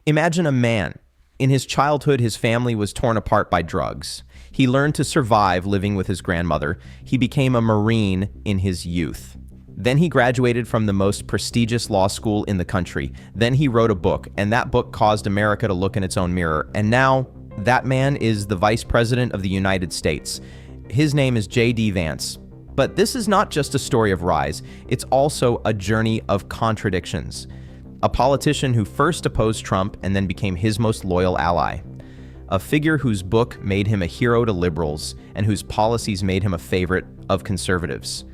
Imagine a man. In his childhood, his family was torn apart by drugs. He learned to survive living with his grandmother. He became a Marine in his youth. Then he graduated from the most prestigious law school in the country. Then he wrote a book, and that book caused America to look in its own mirror. And now, that man is the Vice President of the United States. His name is JD Vance. But this is not just a story of rise, it's also a journey of contradictions. A politician who first opposed Trump and then became his most loyal ally. A figure whose book made him a hero to liberals and whose policies made him a favorite of conservatives.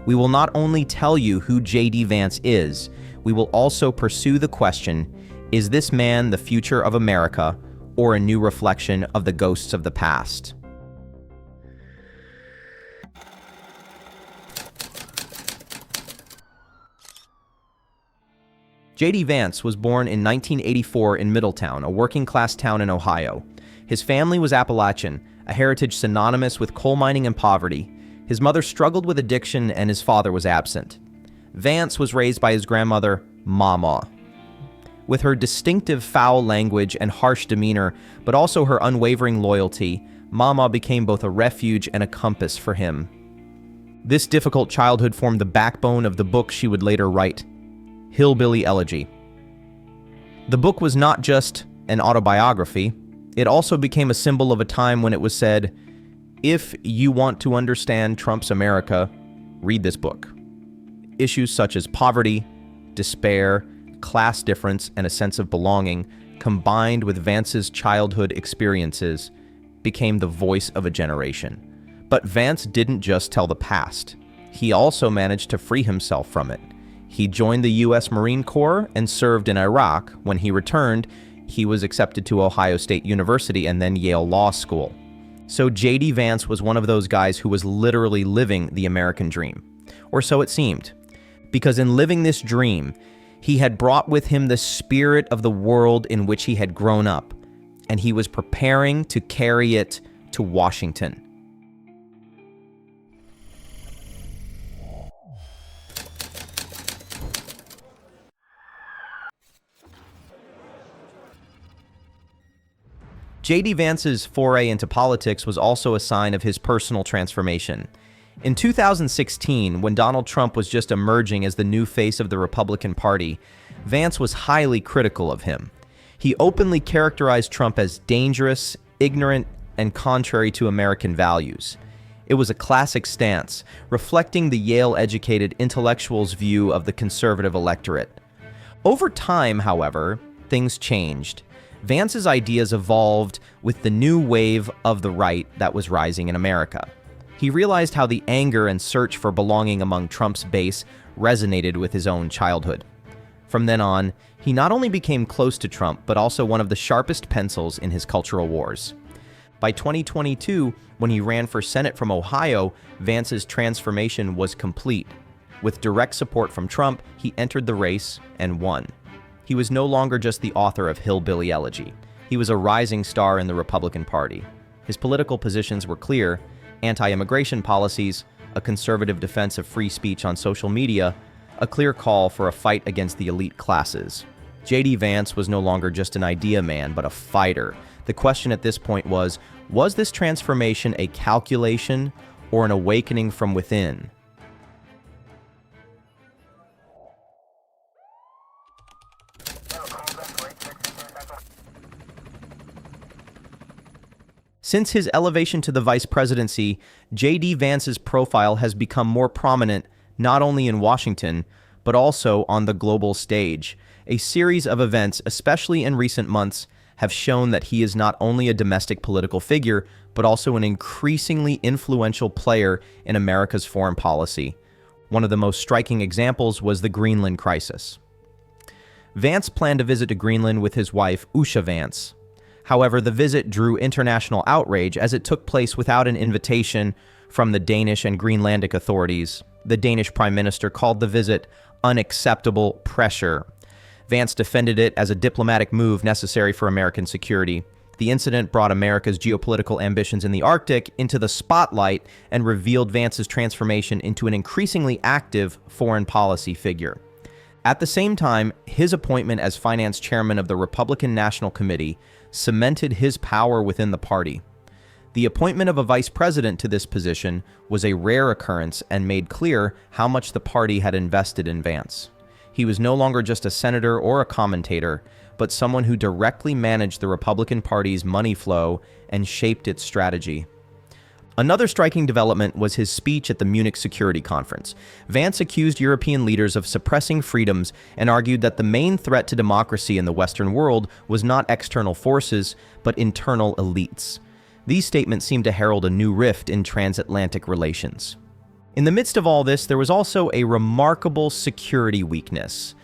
We will not only tell you who JD Vance is, we will also pursue the question, is this man the future of America or a new reflection of the ghosts of the past? JD Vance was born in 1984 in Middletown, a working-class town in Ohio. His family was Appalachian, a heritage synonymous with coal mining and poverty. His mother struggled with addiction and his father was absent. Vance was raised by his grandmother, Mama. With her distinctive foul language and harsh demeanor, but also her unwavering loyalty, Mama became both a refuge and a compass for him. This difficult childhood formed the backbone of the book she would later write, Hillbilly Elegy. The book was not just an autobiography, it also became a symbol of a time when it was said, if you want to understand Trump's America, read this book. Issues such as poverty, despair, class difference, and a sense of belonging, combined with Vance's childhood experiences, became the voice of a generation. But Vance didn't just tell the past. He also managed to free himself from it. He joined the U.S. Marine Corps and served in Iraq. When he returned, he was accepted to Ohio State University and then Yale Law School. So JD Vance was one of those guys who was literally living the American dream. Or so it seemed. Because in living this dream, he had brought with him the spirit of the world in which he had grown up, and he was preparing to carry it to Washington. JD Vance's foray into politics was also a sign of his personal transformation. In 2016, when Donald Trump was just emerging as the new face of the Republican Party, Vance was highly critical of him. He openly characterized Trump as dangerous, ignorant, and contrary to American values. It was a classic stance, reflecting the Yale-educated intellectual's view of the conservative electorate. Over time, however, things changed. Vance's ideas evolved with the new wave of the right that was rising in America. He realized how the anger and search for belonging among Trump's base resonated with his own childhood. From then on, he not only became close to Trump, but also one of the sharpest pencils in his cultural wars. By 2022, when he ran for Senate from Ohio, Vance's transformation was complete. With direct support from Trump, he entered the race and won. He was no longer just the author of Hillbilly Elegy. He was a rising star in the Republican Party. His political positions were clear: anti-immigration policies, a conservative defense of free speech on social media, a clear call for a fight against the elite classes. JD Vance was no longer just an idea man, but a fighter. The question at this point was this transformation a calculation or an awakening from within? Since his elevation to the vice presidency, JD Vance's profile has become more prominent not only in Washington, but also on the global stage. A series of events, especially in recent months, have shown that he is not only a domestic political figure, but also an increasingly influential player in America's foreign policy. One of the most striking examples was the Greenland crisis. Vance planned to visit to Greenland with his wife, Usha Vance. However, the visit drew international outrage as it took place without an invitation from the Danish and Greenlandic authorities. The Danish Prime Minister called the visit unacceptable pressure. Vance defended it as a diplomatic move necessary for American security. The incident brought America's geopolitical ambitions in the Arctic into the spotlight and revealed Vance's transformation into an increasingly active foreign policy figure. At the same time, his appointment as finance chairman of the Republican National Committee cemented his power within the party. The appointment of a vice president to this position was a rare occurrence and made clear how much the party had invested in Vance. He was no longer just a senator or a commentator, but someone who directly managed the Republican Party's money flow and shaped its strategy. Another striking development was his speech at the Munich Security Conference. Vance accused European leaders of suppressing freedoms and argued that the main threat to democracy in the Western world was not external forces, but internal elites. These statements seemed to herald a new rift in transatlantic relations. In the midst of all this, there was also a remarkable security weakness.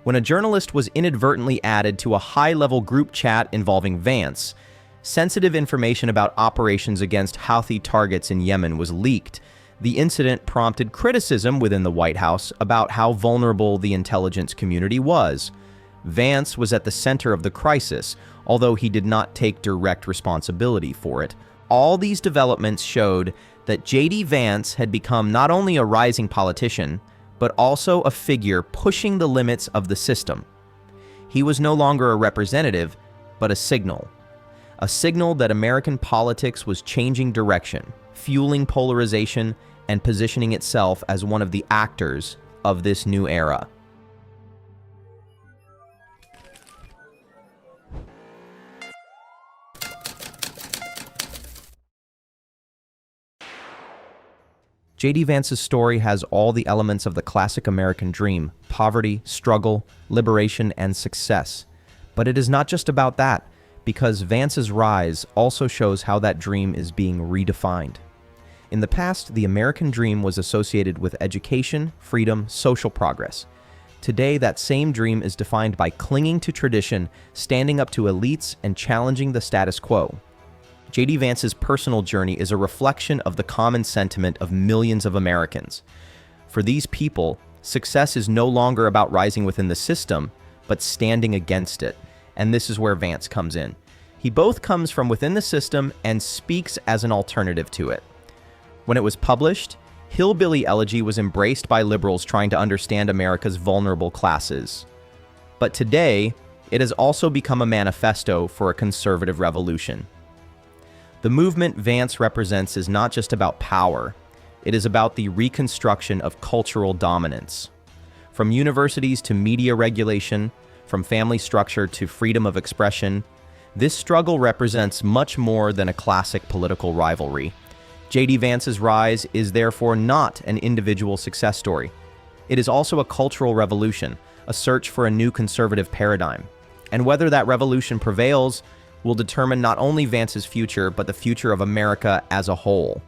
When a journalist was inadvertently added to a high-level group chat involving Vance, sensitive information about operations against Houthi targets in Yemen was leaked. The incident prompted criticism within the White House about how vulnerable the intelligence community was. Vance was at the center of the crisis, although he did not take direct responsibility for it. All these developments showed that JD Vance had become not only a rising politician, but also a figure pushing the limits of the system. He was no longer a representative, but a signal that American politics was changing direction, fueling polarization, and positioning itself as one of the actors of this new era. JD Vance's story has all the elements of the classic American dream: poverty, struggle, liberation, and success. But it is not just about that, because Vance's rise also shows how that dream is being redefined. In the past, the American dream was associated with education, freedom, social progress. Today, that same dream is defined by clinging to tradition, standing up to elites, and challenging the status quo. JD Vance's personal journey is a reflection of the common sentiment of millions of Americans. For these people, success is no longer about rising within the system, but standing against it. And this is where Vance comes in. He both comes from within the system and speaks as an alternative to it. When it was published, Hillbilly Elegy was embraced by liberals trying to understand America's vulnerable classes. But today, it has also become a manifesto for a conservative revolution. The movement Vance represents is not just about power, it is about the reconstruction of cultural dominance. From universities to media regulation, from family structure to freedom of expression, this struggle represents much more than a classic political rivalry. JD Vance's rise is therefore not an individual success story. It is also a cultural revolution, a search for a new conservative paradigm. And whether that revolution prevails will determine not only Vance's future, but the future of America as a whole.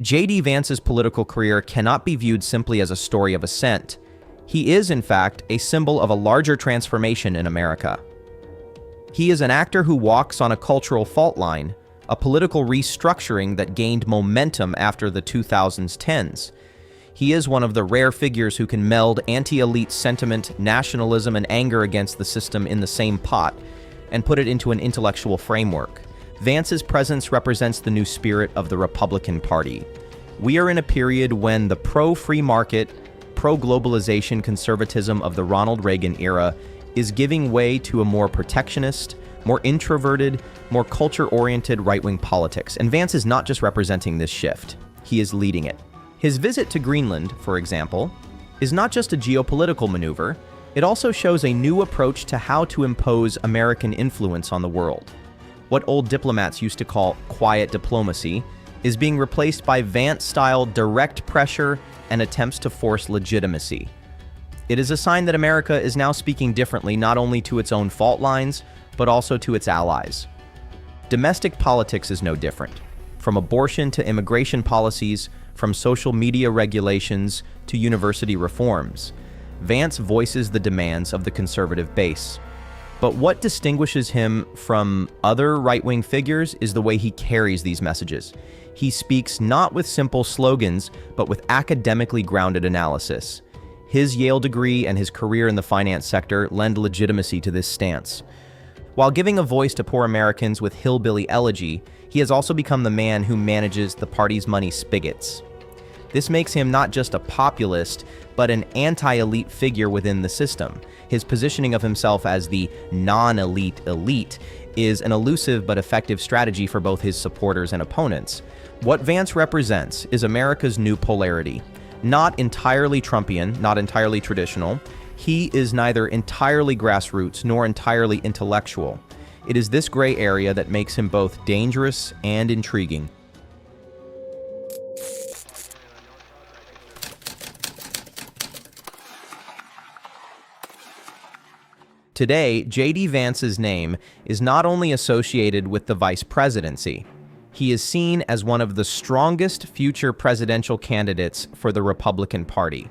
JD Vance's political career cannot be viewed simply as a story of ascent. He is, in fact, a symbol of a larger transformation in America. He is an actor who walks on a cultural fault line, a political restructuring that gained momentum after the 2010s. He is one of the rare figures who can meld anti-elite sentiment, nationalism, and anger against the system in the same pot, and put it into an intellectual framework. Vance's presence represents the new spirit of the Republican Party. We are in a period when the pro-free market, pro-globalization conservatism of the Ronald Reagan era is giving way to a more protectionist, more introverted, more culture-oriented right-wing politics. And Vance is not just representing this shift, he is leading it. His visit to Greenland, for example, is not just a geopolitical maneuver, it also shows a new approach to how to impose American influence on the world. What old diplomats used to call quiet diplomacy is being replaced by Vance-style direct pressure and attempts to force legitimacy. It is a sign that America is now speaking differently not only to its own fault lines, but also to its allies. Domestic politics is no different. From abortion to immigration policies, from social media regulations to university reforms, Vance voices the demands of the conservative base. But what distinguishes him from other right-wing figures is the way he carries these messages. He speaks not with simple slogans, but with academically grounded analysis. His Yale degree and his career in the finance sector lend legitimacy to this stance. While giving a voice to poor Americans with Hillbilly Elegy, he has also become the man who manages the party's money spigots. This makes him not just a populist, but an anti-elite figure within the system. His positioning of himself as the non-elite elite is an elusive but effective strategy for both his supporters and opponents. What Vance represents is America's new polarity. Not entirely Trumpian, not entirely traditional. He is neither entirely grassroots nor entirely intellectual. It is this gray area that makes him both dangerous and intriguing. Today, JD Vance's name is not only associated with the vice presidency, he is seen as one of the strongest future presidential candidates for the Republican Party.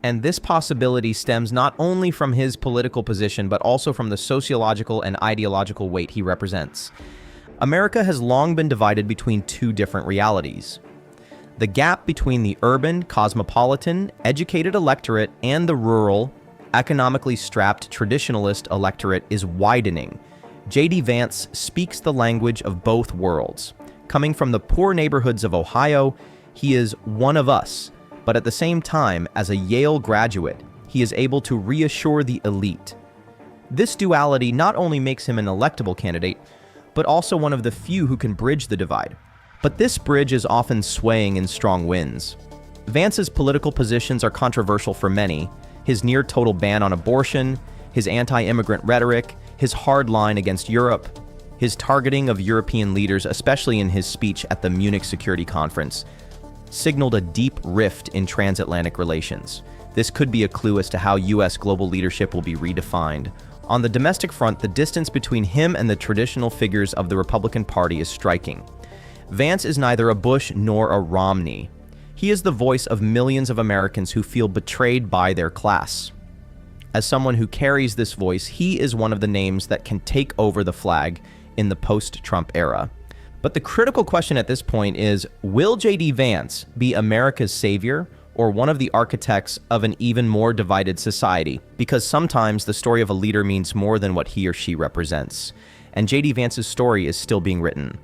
And this possibility stems not only from his political position, but also from the sociological and ideological weight he represents. America has long been divided between two different realities. The gap between the urban, cosmopolitan, educated electorate and the rural, economically strapped traditionalist electorate is widening. JD Vance speaks the language of both worlds. Coming from the poor neighborhoods of Ohio, he is one of us, but at the same time, as a Yale graduate, he is able to reassure the elite. This duality not only makes him an electable candidate, but also one of the few who can bridge the divide. But this bridge is often swaying in strong winds. Vance's political positions are controversial for many. His near-total ban on abortion, his anti-immigrant rhetoric, his hard line against Europe, his targeting of European leaders, especially in his speech at the Munich Security Conference, signaled a deep rift in transatlantic relations. This could be a clue as to how U.S. global leadership will be redefined. On the domestic front, the distance between him and the traditional figures of the Republican Party is striking. Vance is neither a Bush nor a Romney. He is the voice of millions of Americans who feel betrayed by their class. As someone who carries this voice, he is one of the names that can take over the flag in the post-Trump era. But the critical question at this point is, will JD Vance be America's savior or one of the architects of an even more divided society? Because sometimes the story of a leader means more than what he or she represents. And JD Vance's story is still being written.